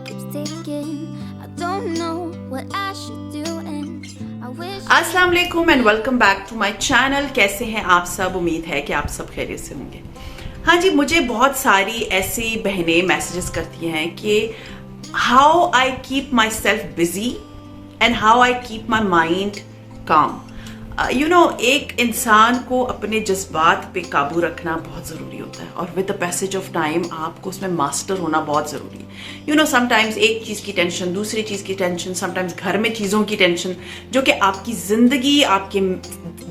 clock keeps ticking. I don't know what I should do and I wish. अस्सलाम वालेकुम and welcome back to my channel. कैसे हैं आप सब? उम्मीद है कि आप सब खैरियत से होंगे। हाँ जी, मुझे बहुत सारी ऐसी बहनें मैसेजेस करती हैं कि how I keep my self busy and how I keep my mind काम। एक इंसान को अपने जज्बात पे काबू रखना बहुत ज़रूरी होता है और with the passage of time आपको उसमें मास्टर होना बहुत ज़रूरी है। समटाइम्स एक चीज़ की टेंशन, दूसरी चीज़ की टेंशन, समटाइम्स घर में चीज़ों की टेंशन जो कि आपकी ज़िंदगी आपके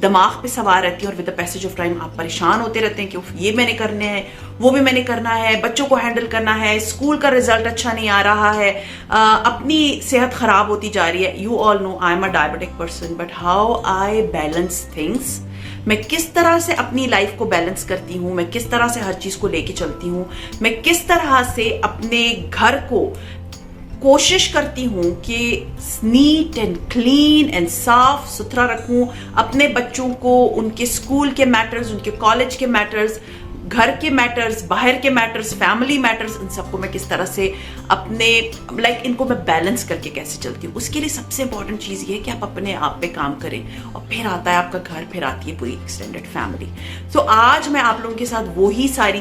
दिमाग पे सवार रहती है और with the passage of time आप परेशान होते रहते हैं कि ये मैंने करने हैं, वो भी मैंने करना है, बच्चों को हैंडल करना है, स्कूल का रिजल्ट अच्छा नहीं आ रहा है, अपनी सेहत खराब होती जा रही है। You all know I am a diabetic person, but how I balance things. मैं किस तरह से अपनी लाइफ को बैलेंस करती हूँ, मैं किस तरह से हर चीज को लेके चलती हूँ, मैं किस तरह से अपने घर को कोशिश करती हूँ कि नीट एंड क्लीन एंड साफ सुथरा रखूँ, अपने बच्चों को उनके स्कूल के मैटर्स, उनके कॉलेज के मैटर्स, घर के मैटर्स, बाहर के मैटर्स, फैमिली मैटर्स, इन सबको मैं किस तरह से अपने इनको मैं बैलेंस करके कैसे चलती हूँ। उसके लिए सबसे इंपॉर्टेंट चीज़ ये है कि आप अपने आप पे काम करें और फिर आता है आपका घर, फिर आती है पूरी एक्सटेंडेड फैमिली। तो आज मैं आप लोगों के साथ वही सारी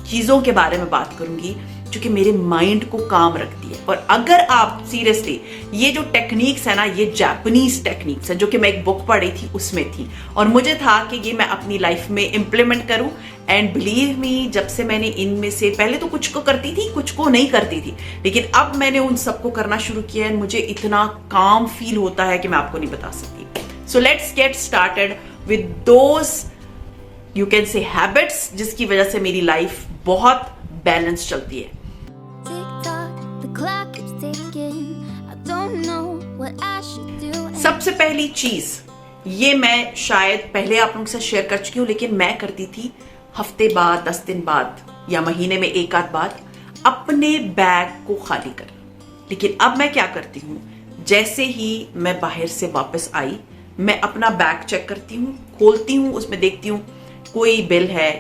चीज़ों के बारे में बात करूंगी जो कि मेरे माइंड को काम रखती है। और अगर आप सीरियसली ये जो टेक्निक्स है ना, ये जापानीज टेक्निक्स है जो कि मैं एक बुक पढ़ी थी उसमें थी और मुझे था कि ये मैं अपनी लाइफ में इम्प्लीमेंट करूं। एंड बिलीव मी, जब से मैंने इनमें से पहले तो कुछ को करती थी, कुछ को नहीं करती थी, लेकिन अब मैंने उन सबको करना शुरू किया है। मुझे इतना काम फील होता है कि मैं आपको नहीं बता सकती। So let's get started with those you can say habits जिसकी वजह से मेरी लाइफ बहुत बैलेंस चलती है। सबसे पहली चीज, ये मैं शायद पहले आप लोगों के साथ शेयर कर चुकी हूं, लेकिन मैं करती थी हफ्ते बाद, 10 दिन बाद या महीने में एक आध बार अपने बैग को खाली कर। लेकिन अब मैं क्या करती हूँ, जैसे ही मैं बाहर से वापस आई मैं अपना बैग चेक करती हूँ, खोलती हूँ, उसमें देखती हूँ कोई बिल है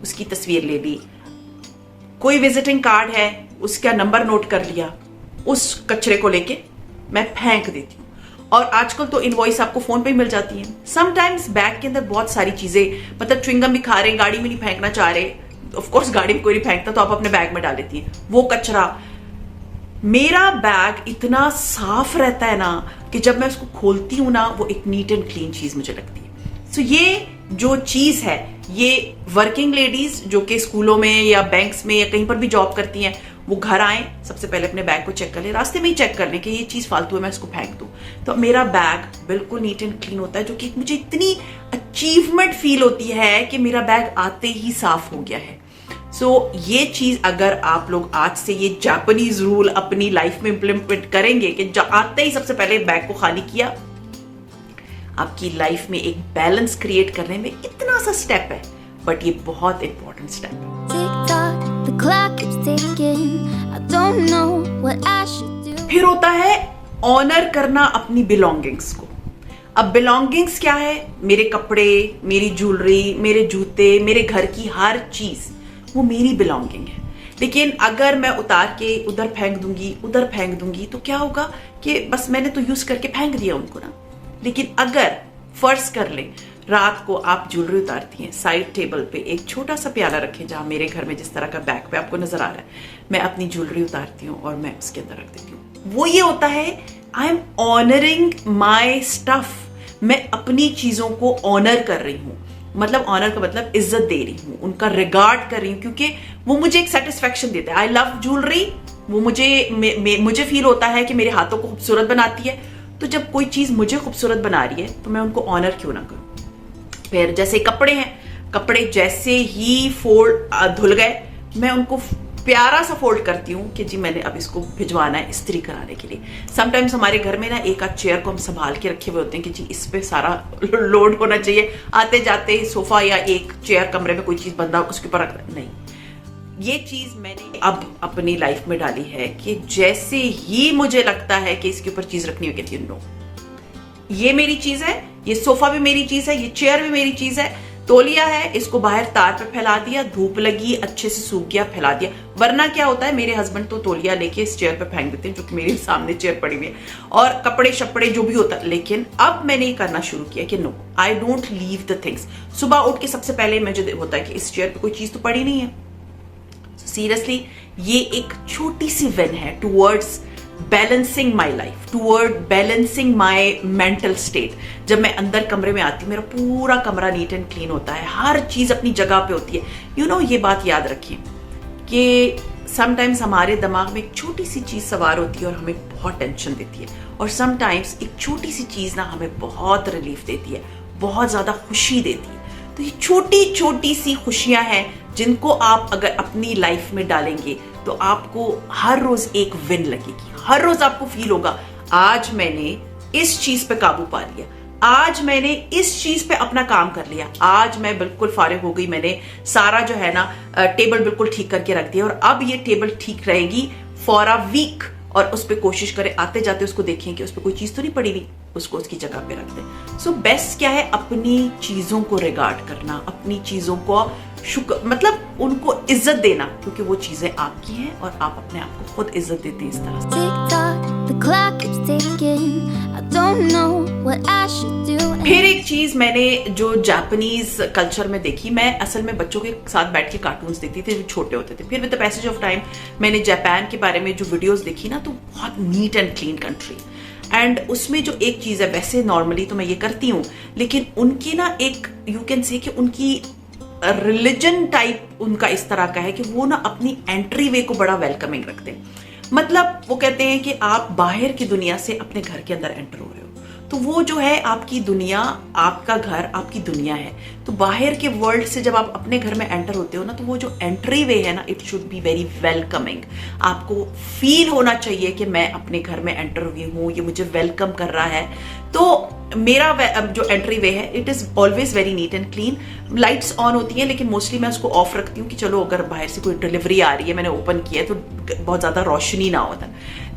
उसकी तस्वीर ले ली, कोई विजिटिंग कार्ड है उसका नंबर नोट कर लिया, उस कचरे को लेके मैं फेंक देती हूँ। और आजकल तो इनवॉइस आपको फोन पे ही मिल जाती है। समटाइम्स बैग के अंदर बहुत सारी चीजें, मतलब च्युइंगम भी खा रहे, गाड़ी में नहीं फेंकना चाह रहे, ऑफ कोर्स गाड़ी में कोई नहीं फेंकता तो आप अपने बैग में डाल देती हैं वो कचरा। मेरा बैग इतना साफ रहता है ना कि जब मैं उसको खोलती हूँ ना, वो एक नीट एंड क्लीन चीज मुझे लगती है। सो ये जो चीज है, ये वर्किंग लेडीज जो कि स्कूलों में या बैंक्स में या कहीं पर भी जॉब करती हैं, वो घर आए सबसे पहले अपने बैग को चेक कर ले, रास्ते में ही चेक कर ले कि ये चीज फालतू है मैं इसको फेंक दूं। तो मेरा बैग बिल्कुल नीट एंड क्लीन होता है, जो कि मुझे इतनी अचीवमेंट फील होती है कि मेरा बैग आते ही साफ हो गया है। सो ये चीज अगर आप लोग आज से ये जापानीज रूल अपनी लाइफ में इंप्लीमेंट करेंगे कि आते ही सबसे पहले बैग को खाली किया, आपकी लाइफ में एक बैलेंस क्रिएट करने में इतना सा स्टेप है, बट ये बहुत इंपॉर्टेंट स्टेप है। फिर होता है ऑनर करना अपनी बिलोंगिंग्स को। अब बिलोंगिंग्स क्या है? मेरे कपड़े, मेरी ज्वेलरी, मेरे जूते, मेरे घर की हर चीज वो मेरी बिलोंगिंग है। लेकिन अगर मैं उतार के उधर फेंक दूंगी, उधर फेंक दूंगी, तो क्या होगा कि बस मैंने तो यूज करके फेंक दिया उनको ना। लेकिन अगर फर्ज कर ले रात को आप ज्वेलरी उतारती हैं, साइड टेबल पे एक छोटा सा प्याला रखें, जहां मेरे घर में जिस तरह का बैग पे आपको नजर आ रहा है, मैं अपनी ज्वेलरी उतारती हूँ और मैं उसके अंदर रख देती हूँ। वो ये होता है I am honouring my stuff. मैं अपनी चीजों को ऑनर कर रही हूँ, मतलब ऑनर का मतलब इज्जत दे रही हूँ, उनका रिगार्ड कर रही हूँ, क्योंकि वो मुझे एक सेटिस्फेक्शन देता है। आई लव ज्वेलरी, वो मुझे फील होता है कि मेरे हाथों को खूबसूरत बनाती है। तो जब कोई चीज मुझे खूबसूरत बना रही है तो मैं उनको ऑनर क्यों ना करूं। फिर जैसे कपड़े हैं, कपड़े जैसे ही धुल गए मैं उनको प्यारा सा फोल्ड करती हूँ कि जी मैंने अब इसको भिजवाना है इस्त्री कराने के लिए। समटाइम्स हमारे घर में ना एक आध चेयर को हम संभाल के रखे हुए होते हैं कि जी इस पे सारा लोड होना चाहिए, आते जाते सोफा या एक चेयर कमरे में कोई चीज बंदा उसके ऊपर रख नहीं। ये चीज मैंने अब अपनी लाइफ में डाली है कि जैसे ही मुझे लगता है कि इसके ऊपर चीज रखनी हो, कहती हूँ नो, ये मेरी चीज है, ये सोफा भी मेरी चीज है, ये चेयर भी मेरी चीज है, तौलिया है, इसको बाहर तार पे फैला दिया, धूप लगी अच्छे से सूख गया, फैला दिया, वरना क्या होता है, मेरे हस्बैंड तो तौलिया लेके इस चेयर पे फेंक देते हैं, जो कि मेरे सामने चेयर पड़ी हुई है, और कपड़े शपड़े जो भी होता है। लेकिन अब मैंने ये करना शुरू किया कि no, I don't leave the things. सुबह उठ के सबसे पहले मुझे होता है कि इस चेयर पे कोई चीज तो पड़ी नहीं है। सीरियसली ये एक छोटी सी विन है towards balancing my life, toward balancing my mental state. जब मैं अंदर कमरे में आती हूँ, मेरा पूरा कमरा नीट एंड क्लीन होता है, हर चीज अपनी जगह पे होती है। यू नो, ये बात याद रखिए कि समटाइम्स हमारे दिमाग में एक छोटी सी चीज सवार होती है और हमें बहुत टेंशन देती है, और समटाइम्स एक छोटी सी चीज ना हमें बहुत रिलीफ देती है, बहुत ज्यादा खुशी देती है। तो ये छोटी छोटी सी खुशियां हैं जिनको आप अगर अपनी लाइफ में डालेंगे तो आपको हर रोज एक विन लगेगी। हर रोज आपको फील होगा, आज मैंने इस चीज पे काबू पा लिया, आज मैंने इस चीज पे अपना काम कर लिया, आज मैं बिल्कुल फारिग हो गई, मैंने सारा जो है ना टेबल बिल्कुल ठीक करके रख दिया, और अब ये टेबल ठीक रहेगी फॉर अ वीक। और उस पर कोशिश करें, आते जाते उसको देखें कि उस पर कोई चीज तो नहीं पड़ी हुई, उसको उसकी जगह पे रख दें। सो बेस्ट क्या है, अपनी चीजों को रिगार्ड करना, अपनी चीजों को शुक्र, मतलब उनको इज्जत देना, क्योंकि वो चीजें आपकी हैं और आप अपने आप को खुद इज्जत देते हैं इस तरह से। The clock keeps ticking. I don't know what I should do. फिर एक चीज मैंने जो जापानीज कल्चर में देखी, मैं असल में बच्चों के साथ बैठ के कार्टून्स देखती थी जो छोटे होते थे। फिर with the passage of time मैंने जापान के बारे में जो वीडियोस देखी ना, तो बहुत neat and clean country, and उसमें जो एक चीज है, वैसे नॉर्मली तो मैं ये करती हूँ, लेकिन उनकी ना एक यू कैन से कि उनकी रिलीजन टाइप उनका इस तरह का है कि वो ना अपनी एंट्री वे को बड़ा वेलकमिंग रखते हैं। मतलब वो कहते हैं कि आप बाहर की दुनिया से अपने घर के अंदर एंटर हो रहे हो, तो वो जो है आपकी दुनिया, आपका घर आपकी दुनिया है। तो बाहर के वर्ल्ड से जब आप अपने घर में एंटर होते हो ना, तो वो जो एंट्री वे है ना, it should be very welcoming. आपको फील होना चाहिए कि मैं अपने घर में एंटर हुई हूँ, ये मुझे वेलकम कर रहा है। तो मेरा जो एंट्री वे है, it is always very neat and clean. Lights on होती हैं, लेकिन मोस्टली मैं उसको ऑफ रखती हूँ कि चलो अगर बाहर से कोई डिलीवरी आ रही है, मैंने ओपन किया है, तो बहुत ज्यादा रोशनी ना होता।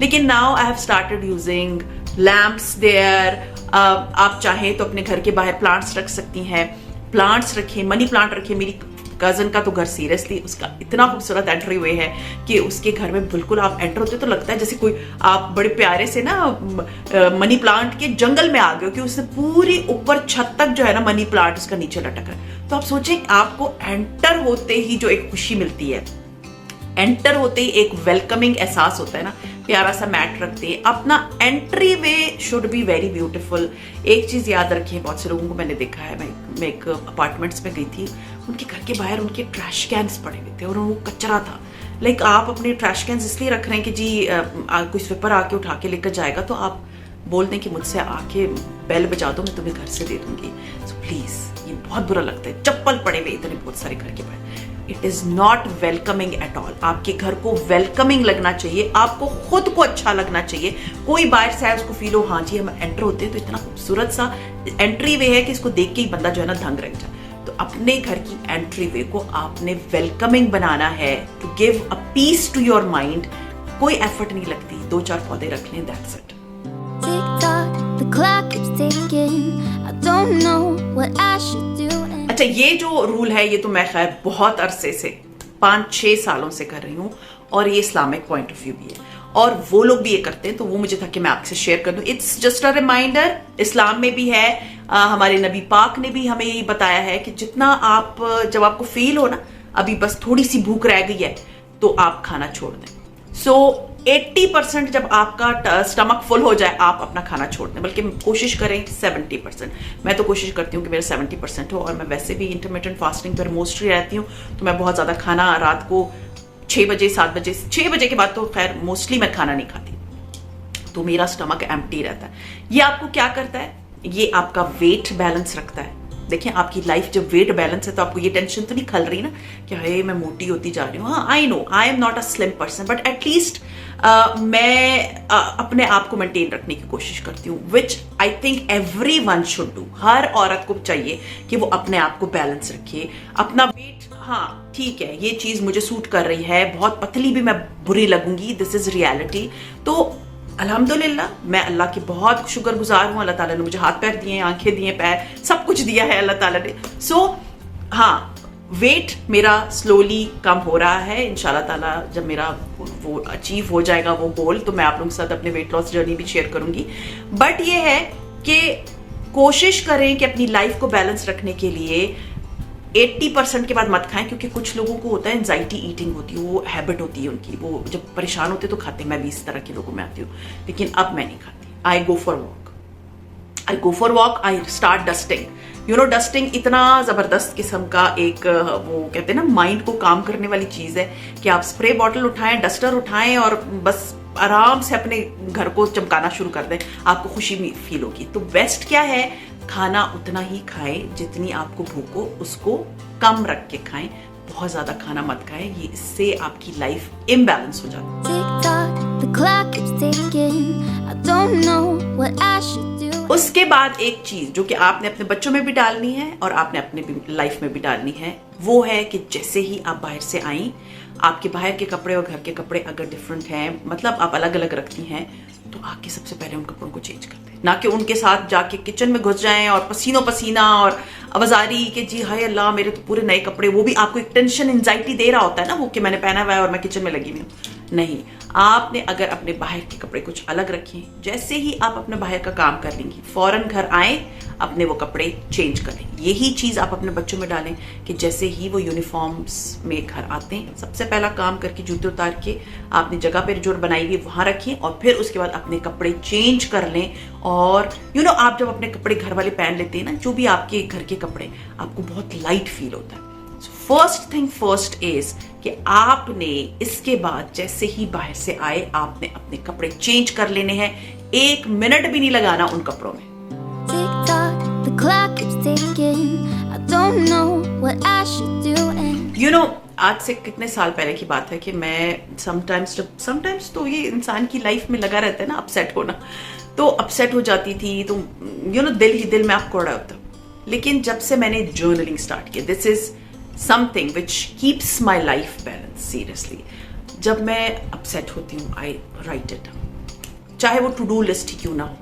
लेकिन now I have started using lamps there. आप चाहें तो अपने घर के बाहर प्लांट्स रख सकती हैं, प्लांट्स रखें, मनी प्लांट रखें। मेरी कजन का तो घर सीरियसली उसका इतना खूबसूरत एंट्री हुए है कि उसके घर में बिल्कुल आप एंटर होते तो लगता है जैसे कोई आप बड़े प्यारे से ना मनी प्लांट के जंगल में आ गए हो, कि उसने पूरी ऊपर छत तक जो है ना मनी प्लांट उसका नीचे लटक रहा है। तो आप सोचें, आपको एंटर होते ही जो एक खुशी मिलती है, एंटर होते ही एक वेलकमिंग एहसास होता है ना, प्यारा सा मैट रखते हैं। अपना entry way should be very beautiful. एक चीज याद रखिए, बहुत से लोगों को मैंने देखा है, मैं एक अपार्टमेंट्स में गई थी, उनके घर के बाहर उनके ट्रैश कैन्स पड़े हुए थे और वो कचरा था। लाइक आप अपने ट्रैश कैन्स इसलिए रख रहे हैं कि जी कोई स्वीपर आके उठा के लेकर जाएगा, तो आप बोल दें कि मुझसे आके बेल बजा दो, मैं तुम्हें घर से दे दूंगी। सो प्लीज, ये बहुत बुरा लगता है, चप्पल पड़े हुए इतने बहुत सारे घर के बाहर। It is not welcoming at all. आपके घर को वेलकमिंग लगना चाहिए, आपको खुद को अच्छा लगना चाहिए। कोई बाहर से आए उसको फील हो, हाँ जी हम एंटर होते हैं तो इतना खूबसूरत सा एंट्री वे है कि इसको देख के ही बंदा जो है ना दंग रह जाए। तो अपने घर की एंट्री वे को आपने वेलकमिंग बनाना है, to give a peace to your mind. कोई एफर्ट नहीं लगती, 2-4 पौधे रख लें, that's it. The clock keeps ticking. I don't know what I should do. अच्छा, ये जो रूल है ये तो मैं खैर बहुत अरसे से 5-6 सालों से कर रही हूँ, और ये इस्लामिक पॉइंट ऑफ व्यू भी है, और वो लोग भी ये करते हैं, तो वो मुझे था कि मैं आपसे शेयर कर दूं। इट्स जस्ट अ रिमाइंडर, इस्लाम में भी है, हमारे नबी पाक ने भी हमें यही बताया है कि जितना आप, जब आपको फील हो ना अभी बस थोड़ी सी भूख रह गई है, तो आप खाना छोड़ दें। सो 80% जब आपका स्टमक फुल हो जाए, आप अपना खाना छोड़ दें, बल्कि कोशिश करें 70%। मैं तो कोशिश करती हूँ कि मेरा 70% हो, और मैं वैसे भी इंटरमिटेंट फास्टिंग पर मोस्टली रहती हूँ, तो मैं बहुत ज़्यादा खाना रात को 6 बजे 7 बजे 6 बजे के बाद तो खैर मोस्टली मैं खाना नहीं खाती, तो मेरा स्टमक एम्प्टी रहता है। ये आपको क्या करता है, ये आपका वेट बैलेंस रखता है। देखिए, आपकी लाइफ जब वेट बैलेंस है तो आपको ये टेंशन तो नहीं खल रही ना कि हे मैं मोटी होती जा रही हूँ। हाँ, I know I am not a slim person, but at least मैं अपने आप को मेंटेन रखने की कोशिश करती हूँ, which I think everyone should do. हर औरत को चाहिए कि वो अपने आप को बैलेंस रखे, अपना वेट, हाँ ठीक है ये चीज मुझे सूट कर रही है, बहुत पतली भी मैं बुरी लगूंगी, दिस इज रियलिटी। तो अल्हम्दुलिल्लाह मैं अल्लाह की बहुत शुक्रगुजार हूँ, अल्लाह ताला ने मुझे हाथ पैर दिए, आंखें दिए, पैर, सब कुछ दिया है अल्लाह ताला ने। सो हाँ, वेट मेरा स्लोली कम हो रहा है। इंशाल्लाह ताला जब मेरा वो अचीव हो जाएगा वो गोल, तो मैं आप लोगों के साथ अपने वेट लॉस जर्नी भी शेयर करूंगी। बट ये है कि कोशिश करें कि अपनी लाइफ को बैलेंस रखने के लिए 80% के बाद मत खाएं, क्योंकि कुछ लोगों को होता है एंजाइटी ईटिंग होती है, वो हैबिट होती है उनकी, वो जब परेशान होते तो खाते। मैं भी इस तरह के लोगों में आती हूँ, लेकिन अब मैं नहीं खाती। I go for walk, I start dusting. Dusting इतना जबरदस्त किस्म का एक वो कहते हैं ना माइंड को काम करने वाली चीज है कि आप स्प्रे बॉटल उठाएं, डस्टर उठाएं और बस आराम से अपने घर को चमकाना शुरू कर दें, आपको खुशी भी फील होगी। तो बेस्ट क्या है, खाना उतना ही खाएं जितनी आपको भूख हो, उसको कम रख के खाएं, बहुत ज्यादा खाना मत खाएं, ये इससे आपकी लाइफ इम्बैलेंस हो जाती है। उसके बाद एक चीज जो कि आपने अपने बच्चों में भी डालनी है और आपने अपने लाइफ में भी डालनी है, वो है कि जैसे ही आप बाहर से आई, आपके बाहर के कपड़े और घर के कपड़े अगर डिफरेंट हैं, मतलब आप अलग अलग रखती हैं, तो आके सबसे पहले उन कपड़ों को चेंज कर दें, ना कि उनके साथ जाके किचन में घुस जाएं और पसीनो पसीना और आवाजारी कि जी हाय अल्लाह मेरे तो पूरे नए कपड़े। वो भी आपको एक टेंशन एंजाइटी दे रहा होता है ना वो, कि मैंने पहना हुआ है और मैं किचन में लगी हुई हूँ। नहीं, आपने अगर अपने बाहर के कपड़े कुछ अलग रखे, जैसे ही आप अपने बाहर का काम कर लेंगी, फौरन घर आए, अपने वो कपड़े चेंज करें। यही चीज आप अपने बच्चों में डालें कि जैसे ही वो यूनिफॉर्म्स में घर आते हैं, सबसे पहला काम करके जूते उतार के आपने जगह पर जो बनाई हुई वहां रखें और फिर उसके बाद अपने कपड़े चेंज कर लें। और आप जब अपने कपड़े घर वाले पहन लेते हैं ना, जो भी आपके घर के कपड़े, आपको बहुत लाइट फील होता है। फर्स्ट थिंग फर्स्ट इज कि आपने इसके बाद जैसे ही बाहर से आए, आपने अपने कपड़े चेंज कर लेने हैं, 1 मिनट भी नहीं लगाना उन कपड़ों में। आज से कितने साल पहले की बात है कि मैं समटाइम्स तो ये इंसान की लाइफ में लगा रहता है ना अपसेट होना, तो अपसेट हो जाती थी, तो दिल ही दिल में आपको कोड़ा होता। लेकिन जब से मैंने जर्नलिंग स्टार्ट किया, this is something which keeps my life balanced, seriously. जब मैं अपसेट होती हूँ, I write it, चाहे वो टू डू लिस्ट ही क्यों ना हो।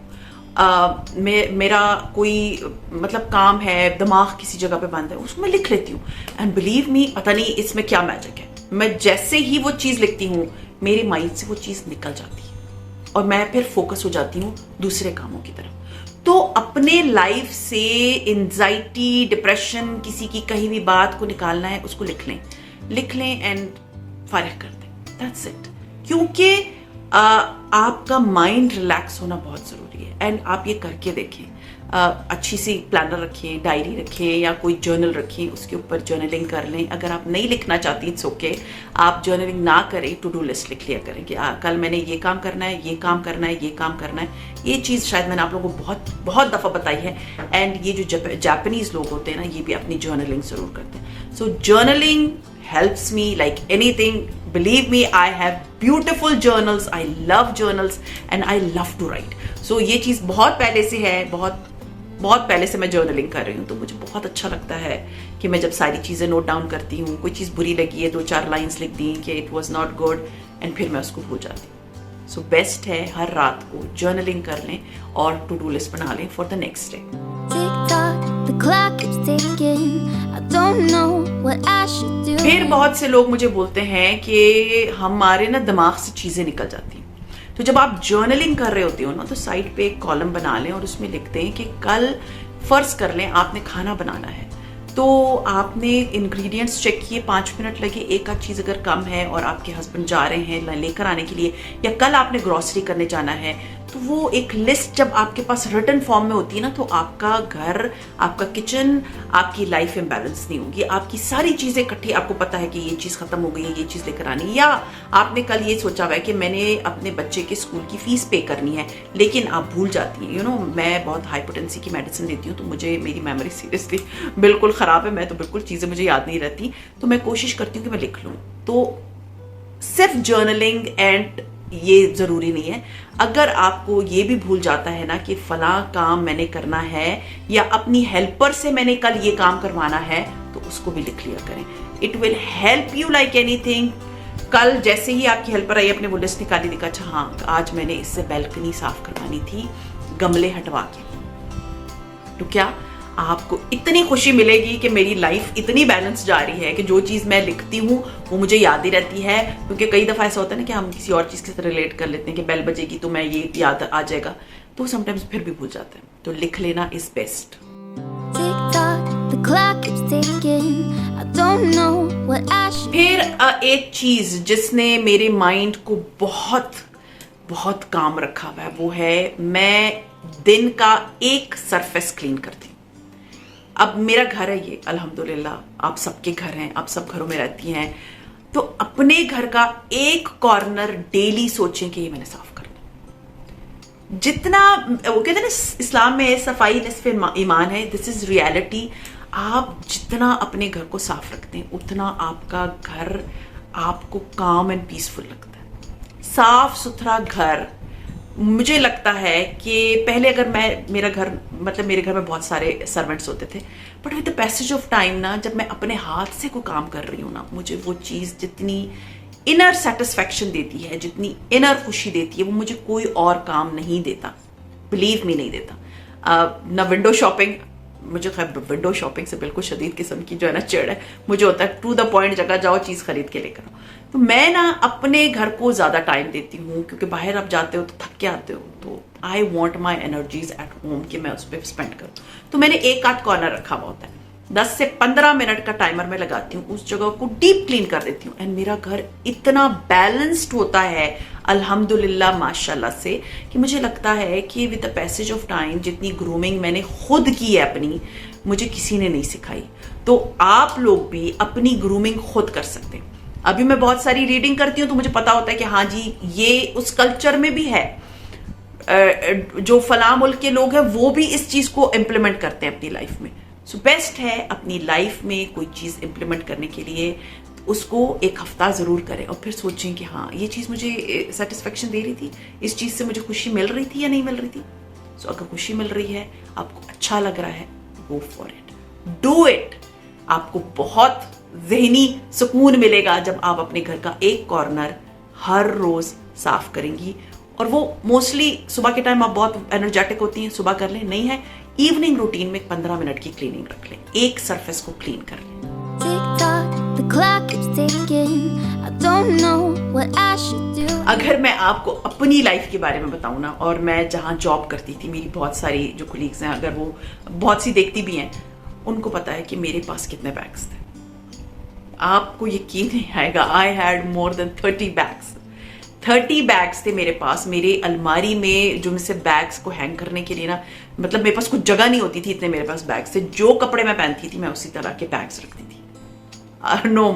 मेरा कोई मतलब काम है, दिमाग किसी जगह पे बंद है, उसको मैं लिख लेती हूँ, एंड बिलीव मी, पता नहीं इसमें क्या मैजिक है, मैं जैसे ही वो चीज लिखती हूँ, मेरे माइंड से वो चीज निकल जाती है और मैं फिर फोकस हो जाती हूँ दूसरे कामों की तरफ। तो अपने लाइफ से एंजाइटी, डिप्रेशन, किसी की कहीं भी बात को निकालना है, उसको लिख लें एंड फारिग कर दें, दैट्स इट। क्योंकि आपका माइंड रिलैक्स होना बहुत जरूरी है, एंड आप ये करके देखें। अच्छी सी प्लानर रखें, डायरी रखें या कोई जर्नल रखें, उसके ऊपर जर्नलिंग कर लें। अगर आप नहीं लिखना चाहती, इट्स ओके, आप जर्नलिंग ना करें, टू डू लिस्ट लिख लिया करें कि कल मैंने ये काम करना है, ये काम करना है, ये काम करना है। ये चीज़ शायद मैंने आप लोगों को बहुत दफ़ा बताई है, एंड ये जो जापानीज लोग होते हैं ना, ये भी अपनी जर्नलिंग जरूर करते हैं। सो journaling helps me like anything. Believe me, I have beautiful journals. I love journals and I love to write. So ये चीज़ बहुत पहले से है, बहुत पहले से मैं जर्नलिंग कर रही हूँ, तो मुझे बहुत अच्छा लगता है कि मैं जब सारी चीज़ें नोट डाउन करती हूँ, कोई चीज़ बुरी लगी है, 2-4 लाइन्स लिख दी कि it was not good, and फिर मैं उसको भूल जाती हूँ। सो बेस्ट है हर रात को जर्नलिंग कर लें और टू डू लिस्ट बना लें फॉर द नेक्स्ट डे। फिर बहुत से लोग मुझे बोलते हैं कि हमारे ना दिमाग से चीजें निकल जाती हैं। तो जब आप जर्नलिंग कर रहे होते हो ना, तो साइड पे एक कॉलम बना लें और उसमें लिखते हैं कि कल फर्ज कर लें आपने खाना बनाना है, तो आपने इंग्रेडिएंट्स चेक किए, 5 मिनट लगे, एक आध चीज़ अगर कम है और आपके हस्बैंड जा रहे हैं लेकर आने के लिए, या कल आपने ग्रॉसरी करने जाना है, तो वो एक लिस्ट जब आपके पास रिटन फॉर्म में होती है ना, तो आपका घर, आपका किचन, आपकी लाइफ इम्बैलेंस नहीं होगी। आपकी सारी चीज़ें इकट्ठी, आपको पता है कि ये चीज़ खत्म हो गई है, ये चीज़ लेकर आनी है, या आपने कल ये सोचा हुआ है कि मैंने अपने बच्चे के स्कूल की फीस पे करनी है, लेकिन आप भूल जाती हैं। मैं बहुत हाई पोटेंसी की मेडिसिन देती हूँ, तो मुझे मेरी मेमोरी सीरियसली बिल्कुल ख़राब है, मैं तो बिल्कुल चीज़ें मुझे याद नहीं रहती, तो मैं कोशिश करती हूँ कि मैं लिख लूँ। तो सिर्फ जर्नलिंग एंड ये जरूरी नहीं है। अगर आपको ये भी भूल जाता है ना कि फलां काम मैंने करना है, या अपनी हेल्पर से मैंने कल ये काम करवाना है, तो उसको भी लिख लिया करें। It will help you like anything. कल जैसे ही आपकी हेल्पर आई, अपने वो लिस्ट निकाली, देखा अच्छा हाँ आज मैंने इससे बैल्कनी साफ करवानी थी, गमले हटवा के, तो क्या आपको इतनी खुशी मिलेगी कि मेरी लाइफ इतनी बैलेंस जा रही है कि जो चीज़ मैं लिखती हूँ वो मुझे याद ही रहती है। क्योंकि कई दफ़ा ऐसा होता है ना कि हम किसी और चीज़ के साथ रिलेट कर लेते हैं कि बेल बजेगी तो मैं ये याद आ जाएगा, तो समटाइम्स फिर भी भूल जाते हैं। तो लिख लेना इज बेस्ट। फिर एक चीज़ जिसने मेरे माइंड को बहुत बहुत काम रखा हुआ है वो है मैं दिन का एक सरफेस क्लीन करती हूँ। अब मेरा घर है ये, अल्हम्दुलिल्लाह, आप सबके घर हैं, आप सब घरों में रहती हैं, तो अपने घर का एक कॉर्नर डेली सोचें कि ये मैंने साफ करना। जितना वो कहते हैं ना इस्लाम में सफाई निस्फे ईमान है, दिस इज रियलिटी। आप जितना अपने घर को साफ रखते हैं उतना आपका घर आपको काम एंड पीसफुल लगता है। साफ सुथरा घर, मुझे लगता है कि पहले अगर मेरे घर में बहुत सारे सर्वेंट्स होते थे, but with the passage of time ना, जब मैं अपने हाथ से कोई काम कर रही हूँ ना, मुझे वो चीज़ जितनी इनर सेटिस्फैक्शन देती है, जितनी इनर खुशी देती है, वो मुझे कोई और काम नहीं देता, बिलीव मी नहीं देता। ना विंडो शॉपिंग, मुझे खैर विंडो शॉपिंग से बिल्कुल शदीद किस्म की जो है ना चिढ़ है, मुझे होता है टू द पॉइंट जगह जाओ, चीज़ खरीद के लेकर आओ। तो मैं ना अपने घर को ज़्यादा टाइम देती हूँ, क्योंकि बाहर आप जाते हो तो थक के आते हो, तो I want my energies at home कि मैं उस पर स्पेंड करूँ। तो मैंने एक आध कॉर्नर रखा हुआ होता है, 10 से 15 मिनट का टाइमर मैं लगाती हूँ, उस जगह को डीप क्लीन कर देती हूँ, एंड मेरा घर इतना बैलेंस्ड होता है अल्हम्दुलिल्लाह माशाल्लाह से, कि मुझे लगता है कि with the passage of time जितनी ग्रूमिंग मैंने खुद की है अपनी, मुझे किसी ने नहीं सिखाई। तो आप लोग भी अपनी ग्रूमिंग खुद कर सकते हैं। अभी मैं बहुत सारी रीडिंग करती हूँ तो मुझे पता होता है कि हाँ जी ये उस कल्चर में भी है, जो फला मुल्क के लोग हैं वो भी इस चीज को इम्प्लीमेंट करते हैं अपनी लाइफ में। सो बेस्ट है अपनी लाइफ में कोई चीज इम्प्लीमेंट करने के लिए उसको एक हफ्ता जरूर करें और फिर सोचें कि हाँ ये चीज मुझे सेटिस्फेक्शन दे रही थी, इस चीज से मुझे खुशी मिल रही थी या नहीं मिल रही थी। सो अगर खुशी मिल रही है, आपको अच्छा लग रहा है, go for it, do it. आपको बहुत ज़हनी सुकून मिलेगा जब आप अपने घर का एक कॉर्नर हर रोज साफ करेंगी। और वो मोस्टली सुबह के टाइम आप बहुत एनर्जेटिक होती हैं, सुबह कर लें, नहीं है इवनिंग रूटीन में 15 मिनट की क्लीनिंग रख लें, एक सरफेस को क्लीन कर लें। अगर मैं आपको अपनी लाइफ के बारे में बताऊं ना, और मैं जहां जॉब करती थी, मेरी बहुत सारी जो कोलीग्स हैं, अगर वो बहुत सी देखती भी हैं, उनको पता है कि मेरे पास कितने बैग्स थे। आपको यकीन नहीं आएगा, I had more than 30 bags. 30 bags थे मेरे पास। मेरे अलमारी में जो मुझसे बैग्स को हैंग करने के लिए ना, मतलब मेरे पास कुछ जगह नहीं होती थी, इतने मेरे पास बैग्स थे। जो कपड़े मैं पहनती थी मैं उसी तरह के बैग्स रखती थी। No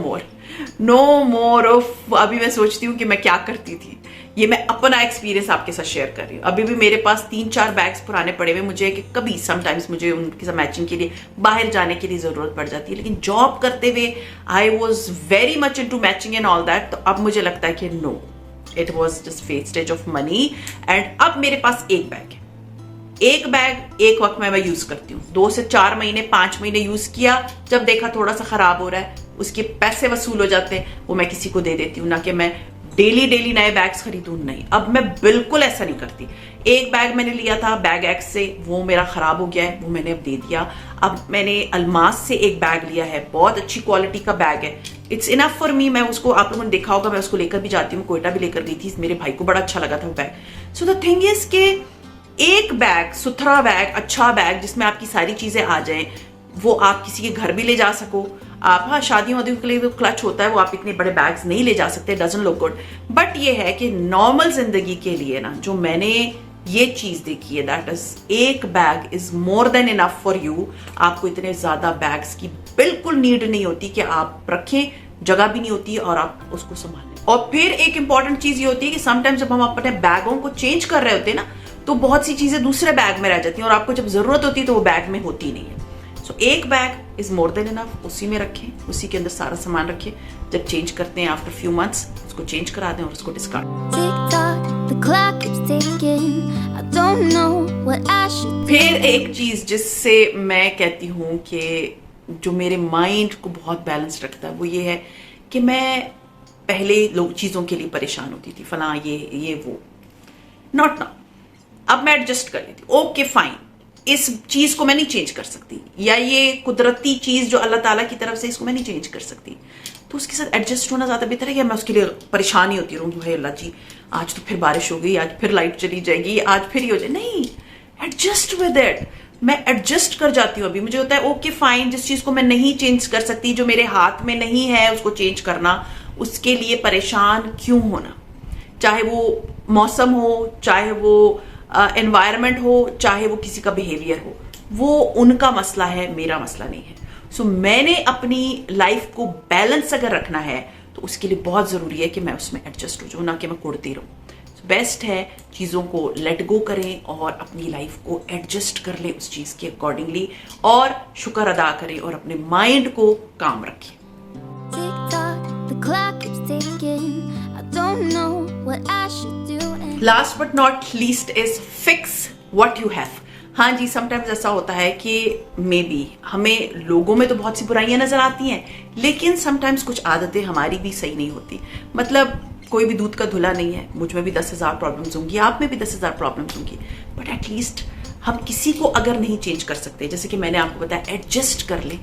more off. अभी मैं सोचती हूँ कि मैं क्या करती थी। ये मैं अपना एक्सपीरियंस आपके साथ शेयर कर रही हूँ। अभी भी मेरे पास 3-4 बैग्स पुराने पड़े हुए मुझे, कि कभी समटाइम्स मुझे उनके साथ मैचिंग के लिए बाहर जाने के लिए जरूरत पड़ जाती है। लेकिन जॉब करते हुए I was very much into matching and all that. तो अब मुझे लगता है कि no, it was just wastage of money. And अब मेरे पास एक बैग है, एक बैग एक वक्त में मैं यूज करती हूँ। 2 से 4 महीने 5 महीने यूज किया, जब देखा थोड़ा सा खराब हो रहा है, उसके पैसे वसूल हो जाते हैं, वो मैं किसी को दे देती हूँ। ना कि मैं डेली नए बैग्स खरीदूं, नहीं, अब मैं बिल्कुल ऐसा नहीं करती। एक बैग मैंने लिया था बैग एक्स से, वो मेरा खराब हो गया है, वो मैंने अब दे दिया। अब मैंने अलमास से एक बैग लिया है, बहुत अच्छी क्वालिटी का बैग है, इट्स इनफ फॉर मी। मैं उसको, आप लोगों ने देखा होगा, मैं उसको लेकर भी जाती हूँ, कोयटा भी लेकर गई थी, मेरे भाई को बड़ा अच्छा लगा था वो bag. So the thing is के एक बैग, सुथरा बैग, अच्छा बैग जिसमें आपकी सारी चीजें आ जाए, वो आप किसी के घर भी ले जा सको। आप, हाँ, शादियों वादियों के लिए तो क्लच होता है, वो आप इतने बड़े बैग्स नहीं ले जा सकते, डजंट लुक गुड। बट ये है कि नॉर्मल जिंदगी के लिए ना, जो मैंने ये चीज देखी है, दैट इज एक bag is more than enough for you. आपको इतने ज्यादा बैग्स की बिल्कुल नीड नहीं होती कि आप रखें, जगह भी नहीं होती और आप उसको संभालें। और फिर एक इंपॉर्टेंट चीज ये होती है कि समटाइम्स जब हम अपने बैगों को चेंज कर रहे होते हैं ना, तो बहुत सी चीजें दूसरे बैग में रह जाती हैं और आपको जब जरूरत होती है तो वो बैग में होती नहीं है। सो एक bag is more than enough, उसी में रखें, उसी के अंदर सारा सामान रखें। जब चेंज करते हैं आफ्टर फ्यू मंथ्स, उसको चेंज करा दें और उसको डिस्कार्ड। फिर एक चीज जिससे मैं कहती हूँ कि जो मेरे माइंड को बहुत बैलेंस रखता है, वो ये है कि मैं पहले लोग चीजों के लिए परेशान होती थी, फला ये वो, नॉट नाउ। अब मैं एडजस्ट कर लेती हूँ, ओके फाइन, इस चीज को मैं नहीं चेंज कर सकती, या ये कुदरती चीज जो अल्लाह ताला की तरफ से, इसको मैं नहीं चेंज कर सकती, तो उसके साथ एडजस्ट होना ज्यादा बेहतर है कि मैं उसके लिए परेशान ही होती रहूंगी, भाई अल्लाह जी आज तो फिर बारिश हो गई, आज फिर लाइट चली जाएगी, आज फिर ही हो जाए। नहीं, एडजस्ट विद इट। मैं एडजस्ट कर जाती हूँ। अभी मुझे होता है ओके फाइन, जिस चीज को मैं नहीं चेंज कर सकती, जो मेरे हाथ में नहीं है उसको चेंज करना, उसके लिए परेशान क्यों होना। चाहे वो मौसम हो, चाहे वो एनवायरनमेंट हो, चाहे वो किसी का बिहेवियर हो, वो उनका मसला है, मेरा मसला नहीं है। सो मैंने अपनी लाइफ को बैलेंस अगर रखना है तो उसके लिए बहुत जरूरी है कि मैं उसमें एडजस्ट हो जाऊं, ना कि मैं कुड़ती रहूं। बेस्ट है चीजों को लेट गो करें और अपनी लाइफ को एडजस्ट कर लें उस चीज के अकॉर्डिंगली, और शुक्र अदा करें और अपने माइंड को काम रखें। Last but not least is fix what you have. हाँ जी, समटाइम्स ऐसा होता है कि मे बी हमें लोगों में तो बहुत सी बुराइयां नजर आती हैं, लेकिन समटाइम्स कुछ आदतें हमारी भी सही नहीं होती। मतलब कोई भी दूध का धुला नहीं है, मुझ में भी 10,000 प्रॉब्लम्स होंगी, आप में भी 10,000 प्रॉब्लम्स होंगी, बट एटलीस्ट हम किसी को अगर नहीं चेंज कर सकते, जैसे कि मैंने आपको बताया, एडजस्ट कर लें,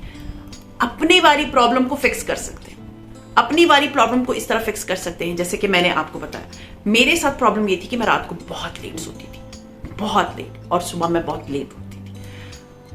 अपनी वाली प्रॉब्लम को फिक्स कर सकते हैं। अपनी वाली प्रॉब्लम को इस तरह फिक्स कर सकते हैं, जैसे कि मैंने आपको बताया, मेरे साथ प्रॉब्लम ये थी कि मैं रात को बहुत लेट सोती थी, बहुत लेट, और सुबह मैं बहुत लेट उठती थी।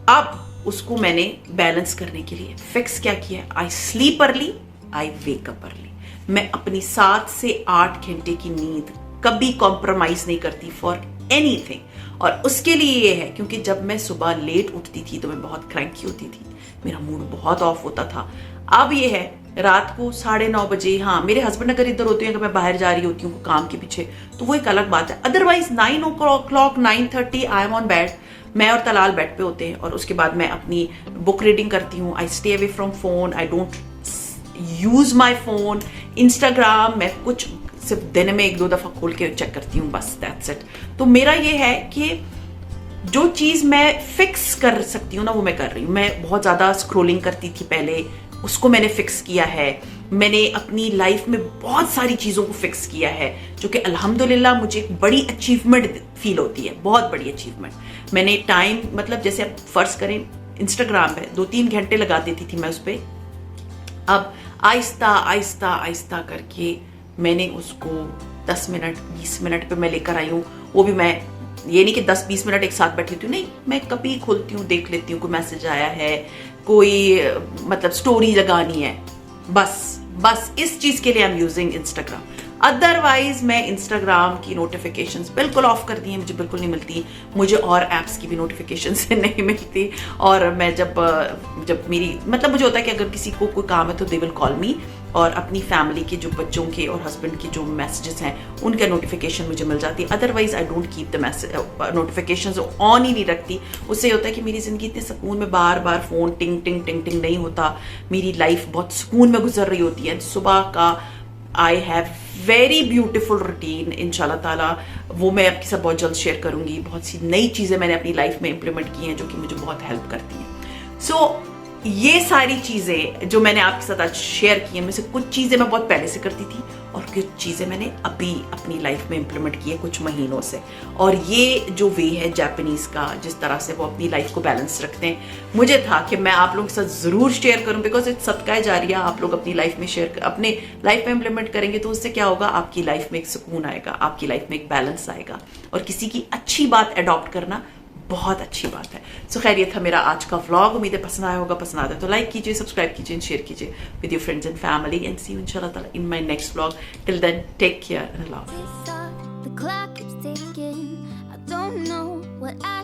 अब उसको मैंने बैलेंस करने के लिए फिक्स क्या किया, I sleep early, I wake up early. मैं अपनी 7 से 8 घंटे की नींद कभी कॉम्प्रोमाइज नहीं करती फॉर एनीथिंग। और उसके लिए ये है क्योंकि जब मैं सुबह लेट उठती थी तो मैं बहुत क्रैंकी होती थी, मेरा मूड बहुत ऑफ होता था। अब ये है रात को 9:30 बजे, हाँ मेरे हस्बैंड अगर इधर होते हैं, अगर मैं बाहर जा रही होती हूँ काम के पीछे, तो वो एक अलग बात है। Otherwise 9 o'clock 9:30 I am on bed, मैं और तलाल बेड पे होते हैं, और उसके बाद मैं अपनी बुक रीडिंग करती हूँ। I stay away from phone, I don't use my phone. Instagram मैं कुछ सिर्फ दिन में 1-2 दफा खोल के चेक करती हूँ, बस दैट्स इट। तो मेरा ये है कि जो चीज मैं फिक्स कर सकती हूँ ना, वो मैं कर रही हूँ। मैं बहुत ज्यादा स्क्रोलिंग करती थी पहले, उसको मैंने फिक्स किया है। मैंने अपनी लाइफ में बहुत सारी चीजों को फिक्स किया है, जो कि अल्हम्दुलिल्लाह मुझे एक बड़ी अचीवमेंट फील होती है, बहुत बड़ी अचीवमेंट। मैंने टाइम, मतलब जैसे आप फर्ज करें इंस्टाग्राम पे 2-3 घंटे लगा देती थी मैं उस पर, अब आहिस्ता आहिस्ता आहिस्ता करके मैंने उसको 10 मिनट 20 मिनट पे मैं लेकर आई हूँ। वो भी मैं ये नहीं कि 10-20 मिनट एक साथ बैठी हूँ, नहीं, मैं कभी खोलती हूँ, देख लेती हूँ कोई मैसेज आया है, कोई मतलब स्टोरी लगानी है, बस इस चीज के लिए I am using Instagram. Otherwise मैं इंस्टाग्राम की नोटिफिकेशंस बिल्कुल ऑफ कर दी है, मुझे बिल्कुल नहीं मिलती, मुझे और एप्स की भी नोटिफिकेशंस नहीं मिलती। और मैं जब मेरी मतलब मुझे होता है कि अगर किसी को कोई काम है तो दे विल कॉल मी, और अपनी फैमिली के जो बच्चों के और हस्बैंड के जो मैसेजेस हैं उनके नोटिफिकेशन मुझे मिल जाती है। Otherwise I don't keep the message notifications on ही नहीं रखती। उससे होता है कि मेरी जिंदगी इतने सुकून में, बार बार फोन टिंग टिंग टिंग टिंग नहीं होता, मेरी लाइफ बहुत सुकून में गुजर रही होती है। सुबह का I have very beautiful routine, इंशाल्लाह ताला वो मैं आपके साथ बहुत जल्द शेयर करूंगी। बहुत सी नई चीजें मैंने अपनी लाइफ में इंप्लीमेंट की हैं जो कि मुझे बहुत हेल्प करती हैं। सो ये सारी चीजें जो मैंने आपके साथ आज शेयर की हैं, में से कुछ चीजें मैं बहुत पहले से करती थी और कुछ चीजें मैंने अभी अपनी लाइफ में इंप्लीमेंट की है कुछ महीनों से। और ये जो वे है जापानीज का, जिस तरह से वो अपनी लाइफ को बैलेंस रखते हैं, मुझे था कि मैं आप लोगों के साथ जरूर शेयर करूं, बिकॉज इट्स सदका जारिया। आप लोग अपनी लाइफ में अपने लाइफ में इंप्लीमेंट करेंगे तो उससे क्या होगा, आपकी लाइफ में एक सुकून आएगा, आपकी लाइफ में एक बैलेंस आएगा। और किसी की अच्छी बात अडॉप्ट करना बहुत अच्छी बात है। सो खैर, ये था मेरा आज का व्लॉग। उम्मीद है पसंद आया होगा। पसंद आता है तो लाइक कीजिए, सब्सक्राइब कीजिए, शेयर कीजिए with your friends and family, and see you इंशाल्लाह ताला in my next vlog. Till then, take care and love. The clock keeps ticking. I don't know what I